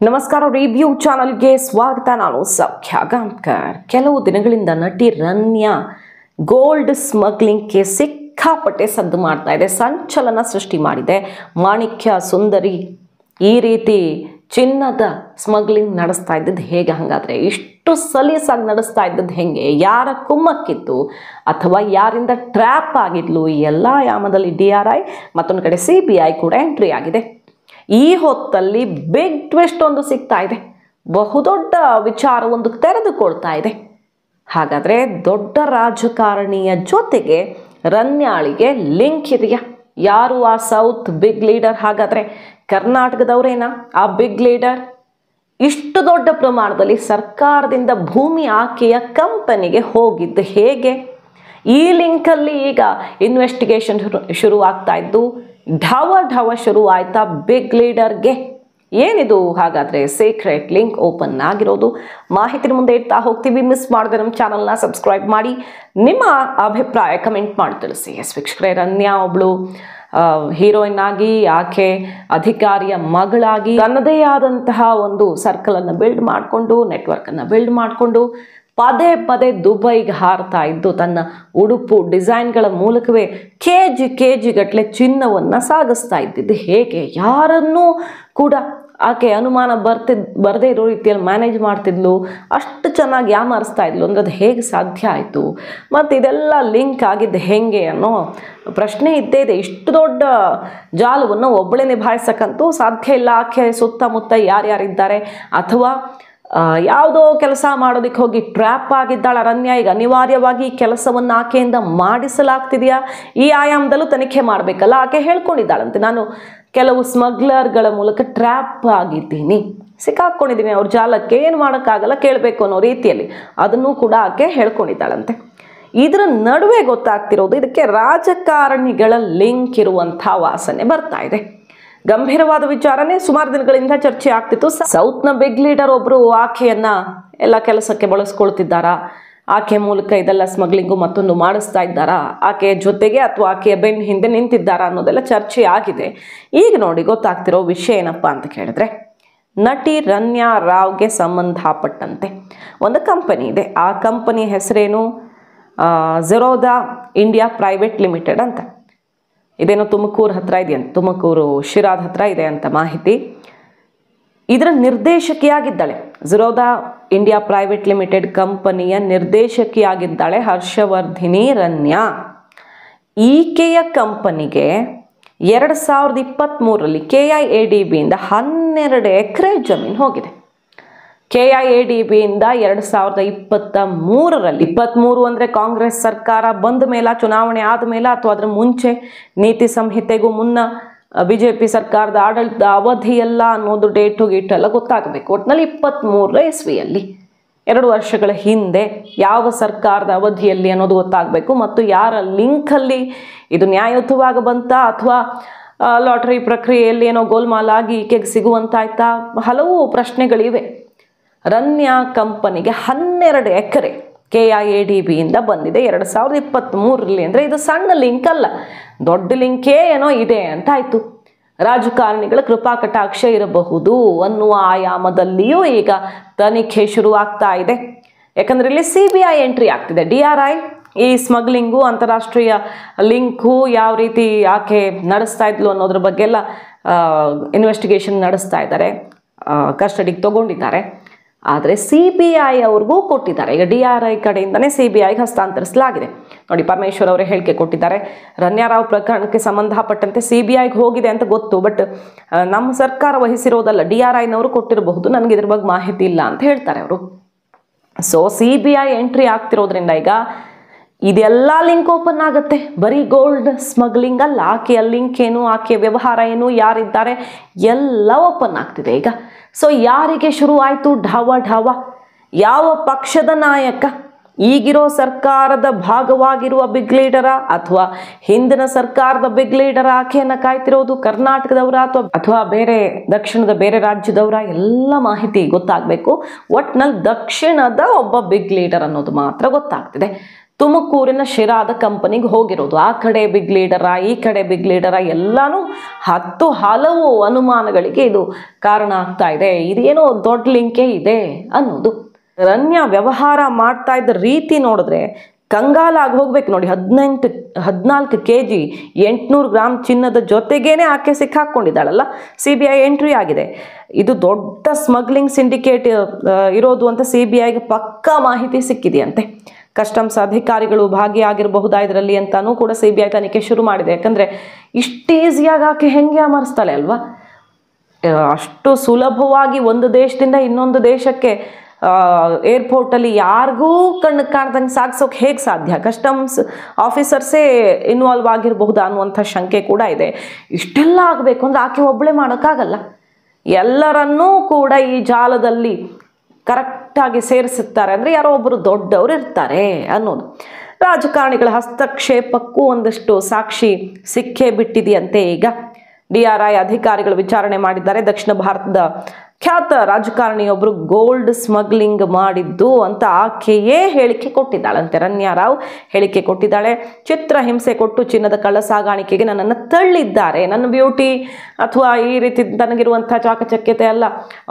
ನಮಸ್ಕಾರ ರಿವ್ಯೂ ಚಾನಲ್ಗೆ ಸ್ವಾಗತ. ನಾನು ಸೌಖ್ಯ ಗಾಂವ್ಕರ್. ಕೆಲವು ದಿನಗಳಿಂದ ನಟಿ ರನ್ಯಾ ಗೋಲ್ಡ್ ಸ್ಮಗ್ಲಿಂಗ್ಗೆ ಸಿಕ್ಕಾಪಟ್ಟೆ ಸದ್ದು ಮಾಡ್ತಾ ಇದೆ, ಸಂಚಲನ ಸೃಷ್ಟಿ ಮಾಡಿದೆ. ಮಾಣಿಕ್ಯ ಸುಂದರಿ ಈ ರೀತಿ ಚಿನ್ನದ ಸ್ಮಗ್ಲಿಂಗ್ ನಡೆಸ್ತಾ ಇದ್ದದ್ದು ಹೇಗೆ? ಹಾಗಾದರೆ ಇಷ್ಟು ಸಲೀಸಾಗಿ ನಡೆಸ್ತಾ ಇದ್ದದ್ದು ಹೆಂಗೆ? ಯಾರ ಕುಮ್ಮಕ್ಕಿತ್ತು ಅಥವಾ ಯಾರಿಂದ ಟ್ರ್ಯಾಪ್ ಆಗಿದ್ಲು? ಈ ಎಲ್ಲ ಯಾಮದಲ್ಲಿ DRI ಮತ್ತೊಂದು ಕಡೆ CBI ಕೂಡ ಎಂಟ್ರಿ ಆಗಿದೆ. ಈ ಹೊತ್ತಲ್ಲಿ ಬಿಗ್ ಟ್ವಿಸ್ಟ್ ಒಂದು ಸಿಗ್ತಾ ಇದೆ, ಬಹುದೊಡ್ಡ ವಿಚಾರ ಒಂದು ತೆರೆದುಕೊಳ್ತಾ ಇದೆ. ಹಾಗಾದರೆ ದೊಡ್ಡ ರಾಜಕಾರಣಿಯ ಜೊತೆಗೆ ರನ್ಯಾಳಿಗೆ ಲಿಂಕ್ ಇದೆಯಾ? ಯಾರು ಆ ಸೌತ್ ಬಿಗ್ ಲೀಡರ್? ಹಾಗಾದರೆ ಕರ್ನಾಟಕದವರೇನಾ ಆ ಬಿಗ್ ಲೀಡರ್? ಇಷ್ಟು ದೊಡ್ಡ ಪ್ರಮಾಣದಲ್ಲಿ ಸರ್ಕಾರದಿಂದ ಭೂಮಿ ಆಕೆಯ ಕಂಪನಿಗೆ ಹೋಗಿದ್ದು ಹೇಗೆ? ಈ ಲಿಂಕಲ್ಲಿ ಈಗ ಇನ್ವೆಸ್ಟಿಗೇಷನ್ ಶುರುವಾಗ್ತಾ ಇದ್ದು, ಢವ ಶುರು ಆಯ್ತಾ ಬಿಗ್ ಲೀಡರ್ಗೆ? ಏನಿದು ಹಾಗಾದರೆ ಸೀಕ್ರೆಟ್ ಲಿಂಕ್ ಓಪನ್ ಆಗಿರೋದು? ಮಾಹಿತಿ ಮುಂದೆ ಇಡ್ತಾ ಹೋಗ್ತೀವಿ. ಮಿಸ್ ಮಾಡದೆ ನಮ್ಮ ಚಾನಲ್ನ ಸಬ್ಸ್ಕ್ರೈಬ್ ಮಾಡಿ, ನಿಮ್ಮ ಅಭಿಪ್ರಾಯ ಕಮೆಂಟ್ ಮಾಡಿ ತಿಳಿಸಿ. ವೀಕ್ಷಕರೇ, ರನ್ಯಾ ಒಬ್ಳು ಹೀರೋಯಿನ್ ಆಗಿ, ಆಕೆ ಅಧಿಕಾರಿಯ ಮಗಳಾಗಿ ತನ್ನದೇ ಆದಂತಹ ಒಂದು ಸರ್ಕಲನ್ನು ಬಿಲ್ಡ್ ಮಾಡಿಕೊಂಡು, ನೆಟ್ವರ್ಕನ್ನು ಬಿಲ್ಡ್ ಮಾಡಿಕೊಂಡು ಪದೇ ಪದೇ ದುಬೈಗೆ ಹಾರ್ತಾ ಇದ್ದು ತನ್ನ ಉಡುಪು ಡಿಸೈನ್ಗಳ ಮೂಲಕವೇ ಕೆಜಿ ಗಟ್ಟಲೆ ಚಿನ್ನವನ್ನು ಸಾಗಿಸ್ತಾ ಇದ್ದಿದ್ದು ಹೇಗೆ? ಯಾರನ್ನೂ ಕೂಡ ಆಕೆ ಅನುಮಾನ ಬರದೇ ಇರೋ ರೀತಿಯಲ್ಲಿ ಮ್ಯಾನೇಜ್ ಮಾಡ್ತಿದ್ಲು, ಅಷ್ಟು ಚೆನ್ನಾಗಿ ಯಾಮಾರಿಸ್ತಾ ಇದ್ಲು ಅಂದರೆ ಅದು ಹೇಗೆ ಸಾಧ್ಯ ಆಯಿತು? ಮತ್ತು ಇದೆಲ್ಲ ಲಿಂಕ್ ಆಗಿದ್ದು ಹೇಗೆ ಅನ್ನೋ ಪ್ರಶ್ನೆ ಇದ್ದೇ ಇದೆ. ಇಷ್ಟು ದೊಡ್ಡ ಜಾಲವನ್ನು ಒಬ್ಬಳೇ ನಿಭಾಯಿಸಕ್ಕಂತೂ ಸಾಧ್ಯ ಇಲ್ಲ. ಆಕೆ ಸುತ್ತಮುತ್ತ ಯಾರ್ಯಾರಿದ್ದಾರೆ, ಅಥವಾ ಯಾವುದೋ ಕೆಲಸ ಮಾಡೋದಕ್ಕೆ ಹೋಗಿ ಟ್ರ್ಯಾಪ್ ಆಗಿದ್ದಾಳ ರನ್ಯಾ? ಈಗ ಅನಿವಾರ್ಯವಾಗಿ ಈ ಕೆಲಸವನ್ನು ಆಕೆಯಿಂದ ಮಾಡಿಸಲಾಗ್ತಿದೆಯಾ? ಈ ಆಯಾಮದಲ್ಲೂ ತನಿಖೆ ಮಾಡಬೇಕಲ್ಲ. ಆಕೆ ಹೇಳ್ಕೊಂಡಿದ್ದಾಳಂತೆ, ನಾನು ಕೆಲವು ಸ್ಮಗ್ಲರ್ಗಳ ಮೂಲಕ ಟ್ರ್ಯಾಪ್ ಆಗಿದ್ದೀನಿ, ಸಿಕ್ಕಾಕ್ಕೊಂಡಿದ್ದೀನಿ ಅವ್ರ ಜಾಲಕ್ಕೆ, ಏನು ಮಾಡೋಕ್ಕಾಗಲ್ಲ, ಕೇಳಬೇಕು ಅನ್ನೋ ರೀತಿಯಲ್ಲಿ ಅದನ್ನು ಕೂಡ ಆಕೆ ಹೇಳ್ಕೊಂಡಿದ್ದಾಳಂತೆ. ಇದರ ನಡುವೆ ಗೊತ್ತಾಗ್ತಿರೋದು, ಇದಕ್ಕೆ ರಾಜಕಾರಣಿಗಳ ಲಿಂಕ್ ಇರುವಂಥ ವಾಸನೆ ಬರ್ತಾ ಇದೆ. ಗಂಭೀರವಾದ ವಿಚಾರನೇ ಸುಮಾರು ದಿನಗಳಿಂದ ಚರ್ಚೆ ಆಗ್ತಿತ್ತು. ಸೌತ್ನ ಬಿಗ್ ಲೀಡರ್ ಒಬ್ಬರು ಆಕೆಯನ್ನ ಎಲ್ಲ ಕೆಲಸಕ್ಕೆ ಬಳಸ್ಕೊಳ್ತಿದ್ದಾರಾ? ಆಕೆ ಮೂಲಕ ಇದೆಲ್ಲ ಸ್ಮಗ್ಲಿಂಗು ಮತ್ತೊಂದು ಮಾಡಿಸ್ತಾ ಇದ್ದಾರಾ? ಆಕೆಯ ಜೊತೆಗೆ ಅಥವಾ ಆಕೆಯ ಬೆನ್ನ ಹಿಂದೆ ನಿಂತಿದ್ದಾರಾ ಅನ್ನೋದೆಲ್ಲ ಚರ್ಚೆ ಆಗಿದೆ. ಈಗ ನೋಡಿ ಗೊತ್ತಾಗ್ತಿರೋ ವಿಷಯ ಏನಪ್ಪ ಅಂತ ಕೇಳಿದ್ರೆ, ನಟಿ ರನ್ಯಾ ರಾವ್ಗೆ ಸಂಬಂಧಪಟ್ಟಂತೆ ಒಂದು ಕಂಪನಿ ಇದೆ. ಆ ಕಂಪನಿ ಹೆಸರೇನು? ಝೆರೋದಾ ಇಂಡಿಯಾ ಪ್ರೈವೇಟ್ ಲಿಮಿಟೆಡ್ ಅಂತ. ಇದೇನೋ ತುಮಕೂರು ಹತ್ರ ಇದೆಯಂತ, ತುಮಕೂರು ಶಿರಾದ ಹತ್ರ ಇದೆ ಅಂತ ಮಾಹಿತಿ. ಇದರ ನಿರ್ದೇಶಕಿಯಾಗಿದ್ದಾಳೆ, ಝೆರೋದಾ ಇಂಡಿಯಾ ಪ್ರೈವೇಟ್ ಲಿಮಿಟೆಡ್ ಕಂಪನಿಯ ನಿರ್ದೇಶಕಿಯಾಗಿದ್ದಾಳೆ ಹರ್ಷವರ್ಧಿನಿ ರನ್ಯಾ. ಈಕೆಯ ಕಂಪನಿಗೆ 2023ರಲ್ಲಿ KIADBಯಿಂದ 12 ಎಕರೆ ಜಮೀನು ಹೋಗಿದೆ. KIADBಯಿಂದ 2023ರಲ್ಲಿ, 23 ಅಂದರೆ ಕಾಂಗ್ರೆಸ್ ಸರ್ಕಾರ ಬಂದ ಮೇಲೆ, ಚುನಾವಣೆ ಆದ ಮೇಲೆ ಅಥವಾ ಅದರ ಮುಂಚೆ, ನೀತಿ ಸಂಹಿತೆಗೂ ಮುನ್ನ, BJP ಸರ್ಕಾರದ ಆಡಳಿತ ಅವಧಿಯೆಲ್ಲ ಅನ್ನೋದು ಡೇಟು ಗೀಟೆಲ್ಲ ಗೊತ್ತಾಗಬೇಕು. ಒಟ್ಟಿನಲ್ಲಿ 23ರ ಇಸ್ವಿಯಲ್ಲಿ, 2 ವರ್ಷಗಳ ಹಿಂದೆ ಯಾವ ಸರ್ಕಾರದ ಅವಧಿಯಲ್ಲಿ ಅನ್ನೋದು ಗೊತ್ತಾಗಬೇಕು. ಮತ್ತು ಯಾರ ಲಿಂಕಲ್ಲಿ ಇದು ನ್ಯಾಯಯುತವಾಗಿ ಬಂತ ಅಥವಾ ಲಾಟರಿ ಪ್ರಕ್ರಿಯೆಯಲ್ಲಿ ಏನೋ ಗೋಲ್ಮಾಲಾಗಿ ಈಕೆಗೆ ಸಿಗುವಂತಾಯ್ತಾ? ಹಲವು ಪ್ರಶ್ನೆಗಳಿವೆ. ರನ್ಯಾ ಕಂಪನಿಗೆ 12 ಎಕರೆ KIADBಯಿಂದ ಬಂದಿದೆ 2023ರಲ್ಲಿ. ಅಂದರೆ ಇದು ಸಣ್ಣ ಲಿಂಕ್ ಅಲ್ಲ, ದೊಡ್ಡ ಲಿಂಕೇ ಏನೋ ಇದೆ ಅಂತ ಆಯಿತು. ರಾಜಕಾರಣಿಗಳ ಕೃಪಾ ಕಟಾಕ್ಷ ಇರಬಹುದು ಅನ್ನುವ ಆಯಾಮದಲ್ಲಿಯೂ ಈಗ ತನಿಖೆ ಶುರುವಾಗ್ತಾ ಇದೆ. ಯಾಕಂದರೆ ಇಲ್ಲಿ CBI ಎಂಟ್ರಿ ಆಗ್ತಿದೆ. DRI ಈ ಸ್ಮಗ್ಲಿಂಗು, ಅಂತಾರಾಷ್ಟ್ರೀಯ ಲಿಂಕು ಯಾವ ರೀತಿ ಆಕೆ ನಡೆಸ್ತಾ ಇದ್ಲು ಅನ್ನೋದ್ರ ಬಗ್ಗೆ ಎಲ್ಲ ಇನ್ವೆಸ್ಟಿಗೇಷನ್ ನಡೆಸ್ತಾ ಇದ್ದಾರೆ, ಕಸ್ಟಡಿಗೆ ತಗೊಂಡಿದ್ದಾರೆ. ಆದರೆ CBI ಅವ್ರಿಗೂ ಕೊಟ್ಟಿದ್ದಾರೆ. ಈಗ DRI ಕಡೆಯಿಂದನೇ CBIಗೆ ಹಸ್ತಾಂತರಿಸಲಾಗಿದೆ. ನೋಡಿ, ಪರಮೇಶ್ವರ್ ಅವರೇ ಹೇಳಿಕೆ ಕೊಟ್ಟಿದ್ದಾರೆ, ರನ್ಯಾ ರಾವ್ ಪ್ರಕರಣಕ್ಕೆ ಸಂಬಂಧಪಟ್ಟಂತೆ CBIಗೆ ಹೋಗಿದೆ ಅಂತ ಗೊತ್ತು, ಬಟ್ ನಮ್ಮ ಸರ್ಕಾರ ವಹಿಸಿರೋದಲ್ಲ, DRIನವರು ಕೊಟ್ಟಿರಬಹುದು, ನನಗೆ ಇದ್ರ ಬಗ್ಗೆ ಮಾಹಿತಿ ಇಲ್ಲ ಅಂತ ಹೇಳ್ತಾರೆ ಅವರು. ಸೊ CBI ಎಂಟ್ರಿ ಆಗ್ತಿರೋದ್ರಿಂದ ಈಗ ಇದೆಲ್ಲ ಲಿಂಕ್ ಓಪನ್ ಆಗುತ್ತೆ. ಬರೀ ಗೋಲ್ಡ್ ಸ್ಮಗ್ಲಿಂಗ್ ಅಲ್ಲ, ಆಕೆಯ ಲಿಂಕ್ ಏನು, ಆಕೆಯ ವ್ಯವಹಾರ ಏನು, ಯಾರಿದ್ದಾರೆ, ಎಲ್ಲ ಓಪನ್ ಆಗ್ತಿದೆ ಈಗ. ಸೊ ಯಾರಿಗೆ ಶುರು ಆಯಿತು ಢವ? ಯಾವ ಪಕ್ಷದ ನಾಯಕ? ಈಗಿರೋ ಸರ್ಕಾರದ ಭಾಗವಾಗಿರುವ ಬಿಗ್ ಲೀಡರ ಅಥವಾ ಹಿಂದಿನ ಸರ್ಕಾರದ ಬಿಗ್ ಲೀಡರ ಆಕೆಯನ್ನು ಕಾಯ್ತಿರೋದು? ಕರ್ನಾಟಕದವರ ಅಥವಾ ಬೇರೆ ದಕ್ಷಿಣದ ಬೇರೆ ರಾಜ್ಯದವರ? ಎಲ್ಲ ಮಾಹಿತಿ ಗೊತ್ತಾಗಬೇಕು. ಒಟ್ನಲ್ಲಿ ದಕ್ಷಿಣದ ಒಬ್ಬ ಬಿಗ್ ಲೀಡರ್ ಅನ್ನೋದು ಮಾತ್ರ ಗೊತ್ತಾಗ್ತಿದೆ. ತುಮಕೂರಿನ ಶಿರಾದ ಕಂಪನಿಗೆ ಹೋಗಿರೋದು. ಆ ಕಡೆ ಬಿಗ್ ಲೀಡರ, ಈ ಕಡೆ ಬಿಗ್ ಲೀಡರ, ಎಲ್ಲಾನು ಹಲವು ಅನುಮಾನಗಳಿಗೆ ಇದು ಕಾರಣ ಆಗ್ತಾ ಇದೆ. ಇದೇನೋ ದೊಡ್ಡ ಲಿಂಕೇ ಇದೆ ಅನ್ನೋದು. ರನ್ಯಾ ವ್ಯವಹಾರ ಮಾಡ್ತಾ ಇದ್ದ ರೀತಿ ನೋಡಿದ್ರೆ ಕಂಗಾಲಾಗಿ ಹೋಗ್ಬೇಕು ನೋಡಿ. 14 kg 800 ಗ್ರಾಮ್ ಚಿನ್ನದ ಜೊತೆಗೇನೆ ಆಕೆ ಸಿಕ್ಕಾಕೊಂಡಿದ್ದಾಳಲ್ಲ. CBI ಎಂಟ್ರಿ ಆಗಿದೆ. ಇದು ದೊಡ್ಡ ಸ್ಮಗ್ಲಿಂಗ್ ಸಿಂಡಿಕೇಟ್ ಇರೋದು ಅಂತ CBIಗೆ ಪಕ್ಕಾ ಮಾಹಿತಿ ಸಿಕ್ಕಿದೆಯಂತೆ. ಕಸ್ಟಮ್ಸ್ ಅಧಿಕಾರಿಗಳು ಭಾಗಿಯಾಗಿರಬಹುದಾ ಇದರಲ್ಲಿ ಅಂತಾನೂ ಕೂಡ CBI ತನಿಖೆ ಶುರು ಮಾಡಿದೆ. ಯಾಕಂದರೆ ಇಷ್ಟು ಈಸಿಯಾಗಿ ಆಕೆ ಹೆಂಗೆ ಅಮರ್ಸ್ತಾಳೆ ಅಲ್ವಾ? ಅಷ್ಟು ಸುಲಭವಾಗಿ ಒಂದು ದೇಶದಿಂದ ಇನ್ನೊಂದು ದೇಶಕ್ಕೆ ಏರ್ಪೋರ್ಟಲ್ಲಿ ಯಾರಿಗೂ ಕಣ್ಣು ಕಾಣ್ದಂಗೆ ಸಾಗಿಸೋಕೆ ಹೇಗೆ ಸಾಧ್ಯ? ಕಸ್ಟಮ್ಸ್ ಆಫೀಸರ್ಸೇ ಇನ್ವಾಲ್ವ್ ಆಗಿರಬಹುದಾ ಅನ್ನುವಂಥ ಶಂಕೆ ಕೂಡ ಇದೆ. ಇಷ್ಟೆಲ್ಲ ಆಗಬೇಕು ಅಂದರೆ ಆಕೆ ಒಬ್ಬಳೇ ಮಾಡೋಕ್ಕಾಗಲ್ಲ. ಎಲ್ಲರನ್ನೂ ಕೂಡ ಈ ಜಾಲದಲ್ಲಿ ಕರೆಕ್ಟಾಗಿ ಸೇರಿಸುತ್ತಾರೆ ಅಂದರೆ ಯಾರೋ ಒಬ್ಬರು ದೊಡ್ಡವರು ಇರ್ತಾರೆ ಅನ್ನೋದು. ರಾಜಕಾರಣಿಗಳ ಹಸ್ತಕ್ಷೇಪಕ್ಕೂ ಒಂದಷ್ಟು ಸಾಕ್ಷಿ ಸಿಕ್ಕೇ ಬಿಟ್ಟಿದೆಯಂತೆ. ಈಗ DRI ಅಧಿಕಾರಿಗಳು ವಿಚಾರಣೆ ಮಾಡಿದ್ದಾರೆ. ದಕ್ಷಿಣ ಭಾರತದ ಖ್ಯಾತ ರಾಜಕಾರಣಿಯೊಬ್ಬರು ಗೋಲ್ಡ್ ಸ್ಮಗ್ಲಿಂಗ್ ಮಾಡಿದ್ದು ಅಂತ ಆಕೆಯೇ ಹೇಳಿಕೆ ಕೊಟ್ಟಿದ್ದಾಳಂತೆ. ರನ್ಯಾ ರಾವ್ ಹೇಳಿಕೆ ಕೊಟ್ಟಿದ್ದಾಳೆ. ಚಿತ್ರಹಿಂಸೆ ಕೊಟ್ಟು ಚಿನ್ನದ ಕಳ್ಳ ಸಾಗಾಣಿಕೆಗೆ ನನ್ನನ್ನು ತಳ್ಳಿದ್ದಾರೆ. ನನ್ನ ಬ್ಯೂಟಿ ಅಥವಾ ಈ ರೀತಿ ನನಗಿರುವಂಥ ಚಾಕಚಕ್ಯತೆ ಅಲ್ಲ,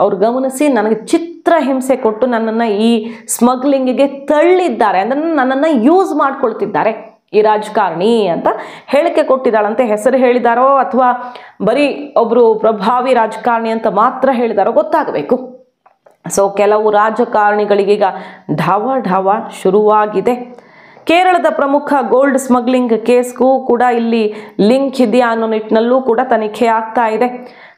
ಅವ್ರು ಗಮನಿಸಿ ನನಗೆ ಚಿತ್ರಹಿಂಸೆ ಕೊಟ್ಟು ನನ್ನನ್ನು ಈ ಸ್ಮಗ್ಲಿಂಗಿಗೆ ತಳ್ಳಿದ್ದಾರೆ, ಅಂದರೆ ನನ್ನನ್ನು ಯೂಸ್ ಮಾಡ್ಕೊಳ್ತಿದ್ದಾರೆ ಈ ರಾಜಕಾರಣಿ ಅಂತ ಹೇಳಿಕೆ ಕೊಟ್ಟಿದ್ದಾಳಂತೆ. ಹೆಸರು ಹೇಳಿದಾರೋ ಅಥವಾ ಬರೀ ಒಬ್ಬರು ಪ್ರಭಾವಿ ರಾಜಕಾರಣಿ ಅಂತ ಮಾತ್ರ ಹೇಳಿದಾರೋ ಗೊತ್ತಾಗಬೇಕು. ಸೊ ಕೆಲವು ರಾಜಕಾರಣಿಗಳಿಗೀಗ ಢವ ಶುರುವಾಗಿದೆ. ಕೇರಳದ ಪ್ರಮುಖ ಗೋಲ್ಡ್ ಸ್ಮಗ್ಲಿಂಗ್ ಕೇಸ್ಗೂ ಕೂಡ ಇಲ್ಲಿ ಲಿಂಕ್ ಇದೆಯಾ ಅನ್ನೋ ನಿಟ್ಟಿನಲ್ಲೂ ಕೂಡ ತನಿಖೆ ಆಗ್ತಾ ಇದೆ.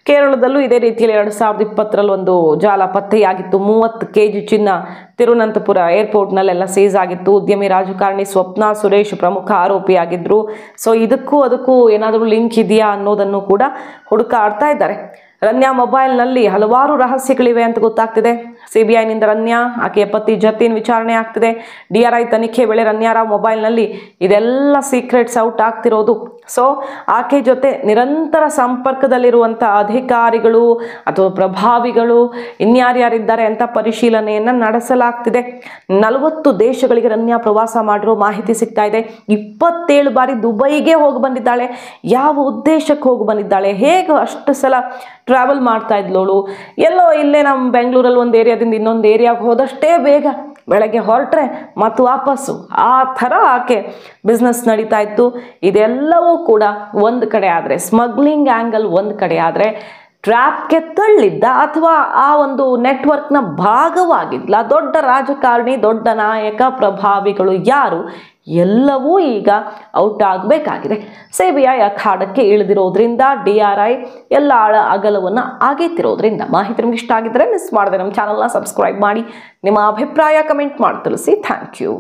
ಕೇರಳದಲ್ಲೂ ಇದೇ ರೀತಿಯಲ್ಲಿ 2020ರಲ್ಲಿ ಒಂದು ಜಾಲ ಪತ್ತೆಯಾಗಿತ್ತು. 30 kg ಚಿನ್ನ ತಿರುವನಂತಪುರ ಏರ್ಪೋರ್ಟ್ನಲ್ಲೆಲ್ಲ ಸೀಸ್ ಆಗಿತ್ತು. ಉದ್ಯಮಿ ರಾಜಕಾರಣಿ ಸ್ವಪ್ನ ಸುರೇಶ್ ಪ್ರಮುಖ ಆರೋಪಿಯಾಗಿದ್ದರು. ಸೊ ಇದಕ್ಕೂ ಏನಾದರೂ ಲಿಂಕ್ ಇದೆಯಾ ಅನ್ನೋದನ್ನು ಕೂಡ ಹುಡುಕಾಡ್ತಾ ಇದ್ದಾರೆ. ರನ್ಯಾ ಮೊಬೈಲ್ನಲ್ಲಿ ಹಲವಾರು ರಹಸ್ಯಗಳಿವೆ ಅಂತ ಗೊತ್ತಾಗ್ತಿದೆ. CBIನಿಂದ ರನ್ಯಾ, ಆಕೆಯ ಪತಿ ಜತಿನ್ ವಿಚಾರಣೆ ಆಗ್ತಿದೆ. DRI ತನಿಖೆ ವೇಳೆ ರನ್ಯಾರಾವ್ ಮೊಬೈಲ್ನಲ್ಲಿ ಇದೆಲ್ಲ ಸೀಕ್ರೆಟ್ಸ್ ಔಟ್ ಆಗ್ತಿರೋದು. ಸೊ ಆಕೆ ಜೊತೆ ನಿರಂತರ ಸಂಪರ್ಕದಲ್ಲಿರುವಂಥ ಅಧಿಕಾರಿಗಳು ಅಥವಾ ಪ್ರಭಾವಿಗಳು ಇನ್ಯಾರ್ಯಾರಿದ್ದಾರೆ ಅಂತ ಪರಿಶೀಲನೆಯನ್ನು ನಡೆಸಲಾಗ್ತಿದೆ. 40 ದೇಶಗಳಿಗೆ ರನ್ಯಾ ಪ್ರವಾಸ ಮಾಡಿರೋ ಮಾಹಿತಿ ಸಿಗ್ತಾ ಇದೆ. 27 ಬಾರಿ ದುಬೈಗೆ ಹೋಗಿ ಬಂದಿದ್ದಾಳೆ. ಯಾವ ಉದ್ದೇಶಕ್ಕೆ ಹೋಗಿ ಬಂದಿದ್ದಾಳೆ, ಹೇಗೆ ಅಷ್ಟು ಸಲ ಟ್ರಾವೆಲ್ ಮಾಡ್ತಾ ಇದ್ಲೋಳು? ಎಲ್ಲೋ ಇಲ್ಲೇ ನಮ್ಮ ಬೆಂಗಳೂರಲ್ಲಿ ಒಂದು ಏರಿಯಾದಿಂದ ಇನ್ನೊಂದು ಏರಿಯಾಗೆ ಹೋದಷ್ಟೇ ಬೇಗ, ಬೆಳಗ್ಗೆ ಹೊರಟ್ರೆ ಮತ್ತು ವಾಪಸ್ಸು, ಆ ಥರ ಆಕೆ ಬಿಸ್ನೆಸ್ ನಡೀತಾ ಇತ್ತು. ಇದೆಲ್ಲವೂ ಕೂಡ ಒಂದು ಕಡೆ ಆದರೆ, ಸ್ಮಗ್ಲಿಂಗ್ ಆ್ಯಂಗಲ್ ಒಂದು ಕಡೆ ಆದರೆ, ಟ್ರ್ಯಾಪ್ಗೆ ತಳ್ಳಿದ್ದ ಅಥವಾ ಆ ಒಂದು ನೆಟ್ವರ್ಕ್ನ ಭಾಗವಾಗಿದ್ಲ ದೊಡ್ಡ ರಾಜಕಾರಣಿ, ದೊಡ್ಡ ನಾಯಕ, ಪ್ರಭಾವಿಗಳು ಯಾರು, ಎಲ್ಲವೂ ಈಗ ಔಟ್ ಆಗಬೇಕಾಗಿದೆ. CBI ಅಖಾಡಕ್ಕೆ ಇಳಿದಿರೋದ್ರಿಂದ, DRI ಎಲ್ಲ ಅಗಲವನ್ನು ಆಗೈತಿರೋದ್ರಿಂದ. ಮಾಹಿತಿ ನಿಮ್ಗೆ ಇಷ್ಟ ಆಗಿದ್ದರೆ ಮಿಸ್ ಮಾಡದೆ ನಮ್ಮ ಚಾನಲ್ನ ಸಬ್ಸ್ಕ್ರೈಬ್ ಮಾಡಿ, ನಿಮ್ಮ ಅಭಿಪ್ರಾಯ ಕಮೆಂಟ್ ಮಾಡಿ ತಿಳಿಸಿ. Thank you.